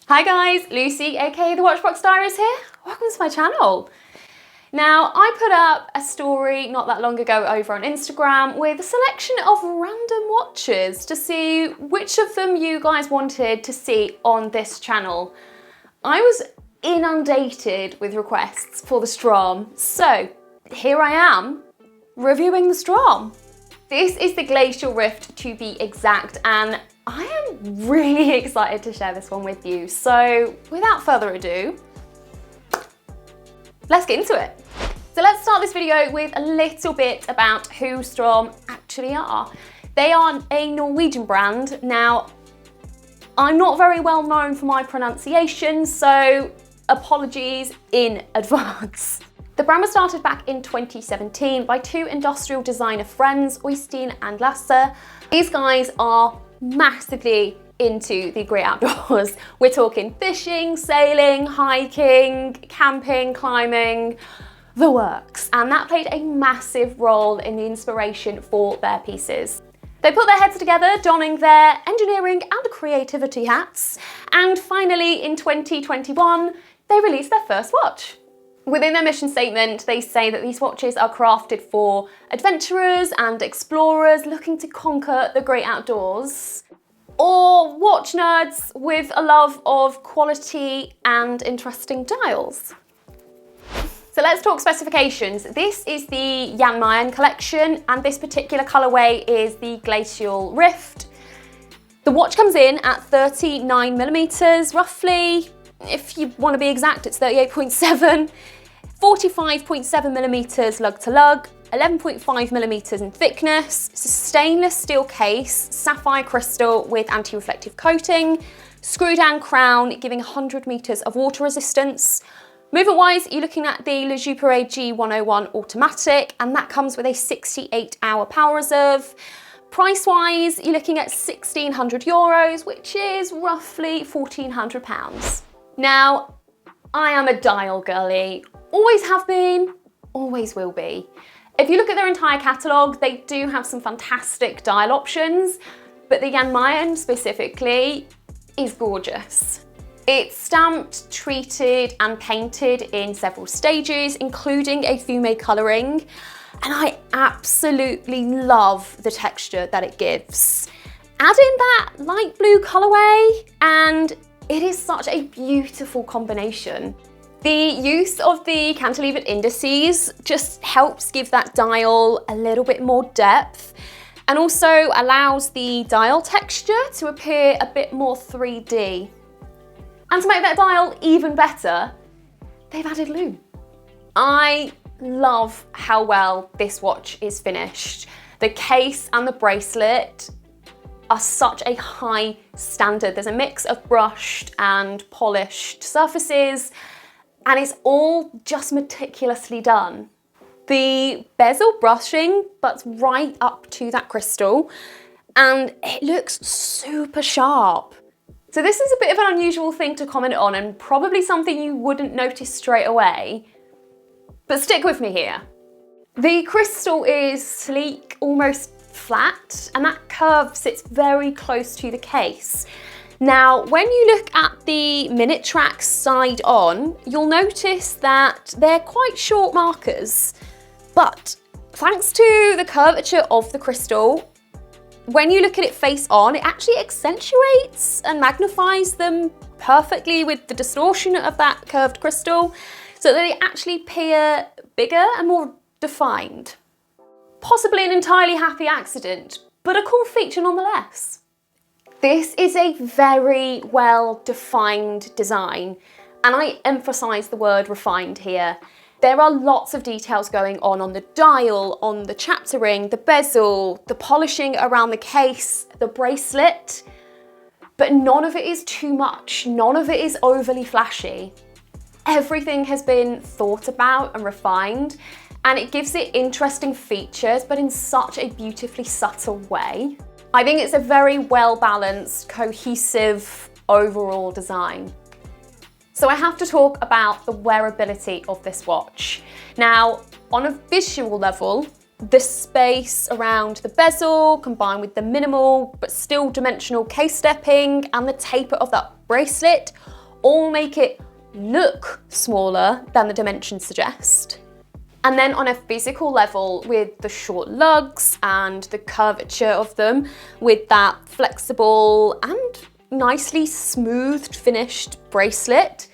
Hi guys, Lucy aka the Watchbox Diaries here. Welcome to my channel. Now, I put up a story not that long ago over on Instagram with a selection of random watches to see which of them you guys wanted to see on this channel. I was inundated with requests for the Straum, so here I am reviewing the Straum. This is the Glacial Rift to be exact, and I am really excited to share this one with you. So without further ado, let's get into it. So let's start this video with a little bit about who Straum actually are. They are a Norwegian brand. Now, I'm not very well known for my pronunciation, so apologies in advance. The brand was started back in 2017 by two industrial designer friends, Øystein and Lasse. These guys are massively into the great outdoors. We're talking fishing, sailing, hiking, camping, climbing, the works. And that played a massive role in the inspiration for their pieces. They put their heads together, donning their engineering and creativity hats. And finally, in 2021, they released their first watch. Within their mission statement, they say that these watches are crafted for adventurers and explorers looking to conquer the great outdoors, or watch nerds with a love of quality and interesting dials. So let's talk specifications. This is the Jan Mayen collection, and this particular colorway is the Glacial Rift. The watch comes in at 39mm, roughly. If you want to be exact, it's 38.7, 45.7mm lug to lug, 11.5mm in thickness. It's a stainless steel case, sapphire crystal with anti-reflective coating, screw down crown giving 100 meters of water resistance. Movement wise, you're looking at the Le Juperay G101 automatic, and that comes with a 68-hour power reserve. Price wise, you're looking at €1,600, which is roughly £1,400. Now, I am a dial girly, always have been, always will be. If you look at their entire catalogue, they do have some fantastic dial options, but the Jan Mayen specifically is gorgeous. It's stamped, treated and painted in several stages, including a fume colouring, and I absolutely love the texture that it gives. Add in that light blue colourway and it is such a beautiful combination. The use of the cantilevered indices just helps give that dial a little bit more depth and also allows the dial texture to appear a bit more 3D. And to make that dial even better, they've added lume. I love how well this watch is finished. The case and the bracelet are such a high standard. There's a mix of brushed and polished surfaces, and it's all just meticulously done. The bezel brushing butts right up to that crystal, and it looks super sharp. So this is a bit of an unusual thing to comment on, and probably something you wouldn't notice straight away, but stick with me here. The crystal is sleek, almost flat, and that curve sits very close to the case. Now, when you look at the minute tracks side on, you'll notice that they're quite short markers, but thanks to the curvature of the crystal, when you look at it face on, it actually accentuates and magnifies them perfectly with the distortion of that curved crystal, so that they actually appear bigger and more defined. Possibly an entirely happy accident, but a cool feature nonetheless. This is a very well-defined design, and I emphasize the word refined here. There are lots of details going on the dial, on the chapter ring, the bezel, the polishing around the case, the bracelet, but none of it is too much. None of it is overly flashy. Everything has been thought about and refined, and it gives it interesting features, but in such a beautifully subtle way. I think it's a very well-balanced, cohesive overall design. So I have to talk about the wearability of this watch. Now, on a visual level, the space around the bezel, combined with the minimal but still dimensional case stepping and the taper of that bracelet, all make it look smaller than the dimensions suggest. And then on a physical level, with the short lugs and the curvature of them, with that flexible and nicely smoothed finished bracelet,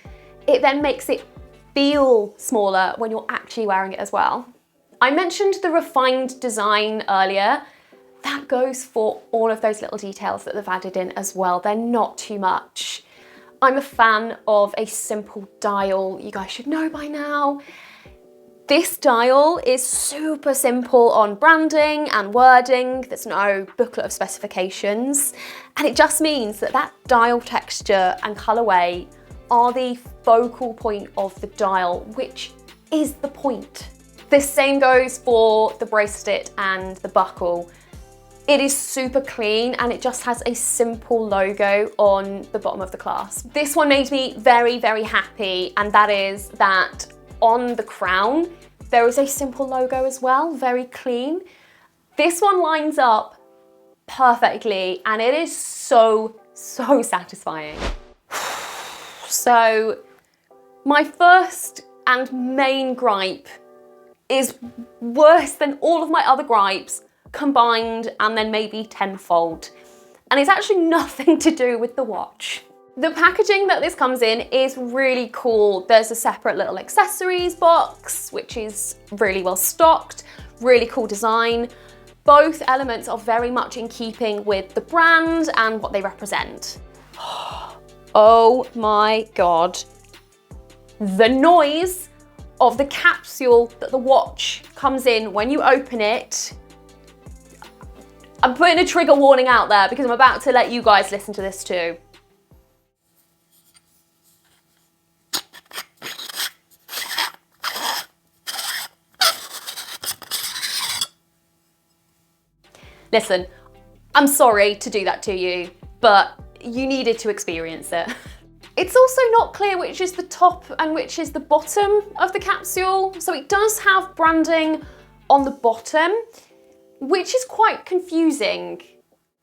it then makes it feel smaller when you're actually wearing it as well. I mentioned the refined design earlier. That goes for all of those little details that they've added in as well. They're not too much. I'm a fan of a simple dial. You guys should know by now. This dial is super simple on branding and wording. There's no booklet of specifications. And it just means that that dial texture and colorway are the focal point of the dial, which is the point. The same goes for the bracelet and the buckle. It is super clean and it just has a simple logo on the bottom of the clasp. This one made me very, very happy, and that is that on the crown, there is a simple logo as well, very clean. This one lines up perfectly and it is so satisfying. So my first and main gripe is worse than all of my other gripes combined and then maybe tenfold. And it's actually nothing to do with the watch. The packaging that this comes in is really cool. There's a separate little accessories box, which is really well stocked, really cool design. Both elements are very much in keeping with the brand and what they represent. Oh my God. The noise of the capsule that the watch comes in when you open it. I'm putting a trigger warning out there because I'm about to let you guys listen to this too. Listen, I'm sorry to do that to you, but you needed to experience it. It's also not clear which is the top and which is the bottom of the capsule. So it does have branding on the bottom, which is quite confusing.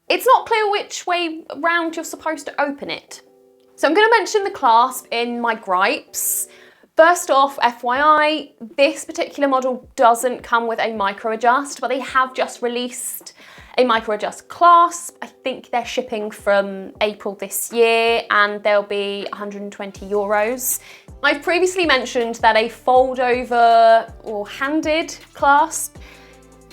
It's not clear which way round you're supposed to open it. So I'm going to mention the clasp in my gripes. First off, FYI, this particular model doesn't come with a micro adjust, but they have just released a micro adjust clasp. I think they're shipping from April this year and they'll be 120 euros. I've previously mentioned that a fold over or handed clasp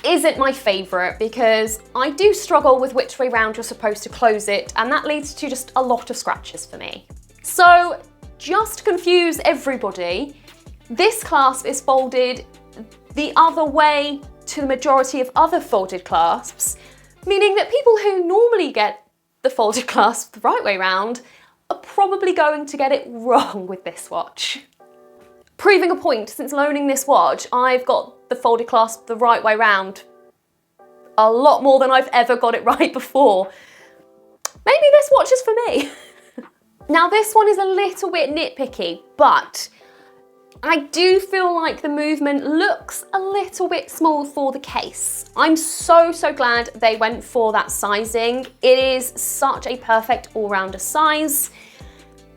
isn't my favorite because I do struggle with which way round you're supposed to close it, and that leads to just a lot of scratches for me. So just to confuse everybody, this clasp is folded the other way to the majority of other folded clasps, meaning that people who normally get the folded clasp the right way round are probably going to get it wrong with this watch. Proving a point, since loaning this watch, I've got the folded clasp the right way round a lot more than I've ever got it right before. Maybe this watch is for me. Now this one is a little bit nitpicky, but I do feel like the movement looks a little bit small for the case. I'm so glad they went for that sizing. It is such a perfect all-rounder size,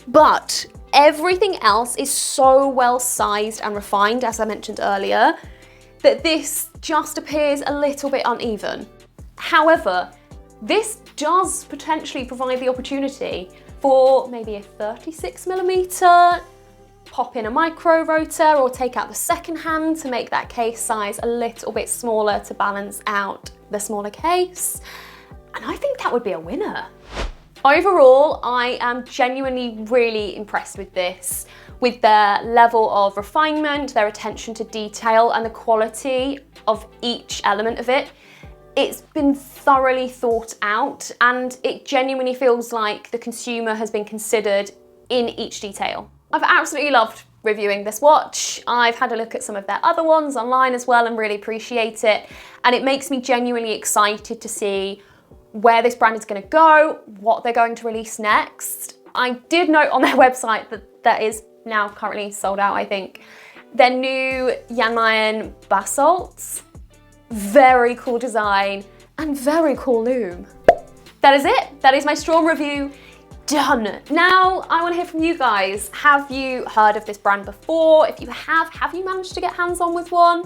but everything else is so well sized and refined, as I mentioned earlier, that this just appears a little bit uneven. However, this does potentially provide the opportunity for maybe a 36mm, pop in a micro rotor or take out the second hand to make that case size a little bit smaller to balance out the smaller case. And I think that would be a winner. Overall, I am genuinely really impressed with this, with their level of refinement, their attention to detail, and the quality of each element of it. It's been thoroughly thought out, and it genuinely feels like the consumer has been considered in each detail. I've absolutely loved reviewing this watch. I've had a look at some of their other ones online as well and really appreciate it. And it makes me genuinely excited to see where this brand is going to go, what they're going to release next. I did note on their website that that is now currently sold out, I think. Their new Mayen basalts, very cool design and very cool loom. That is it. That is my Straum review. done. Now I want to hear from you guys. Have you heard of this brand before? If you have you managed to get hands-on with one?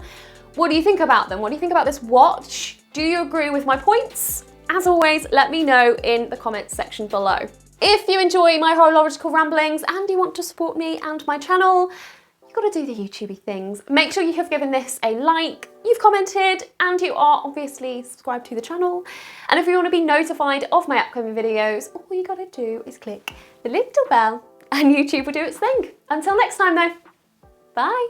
What do you think about them? What do you think about this watch? Do you agree with my points? As always, let me know in the comments section below. If you enjoy my horological ramblings and you want to support me and my channel, you've got to do the YouTubey things. Make sure you have given this a like, you've commented, and you are obviously subscribed to the channel. And if you want to be notified of my upcoming videos, all you got to do is click the little bell and YouTube will do its thing. Until next time though, bye.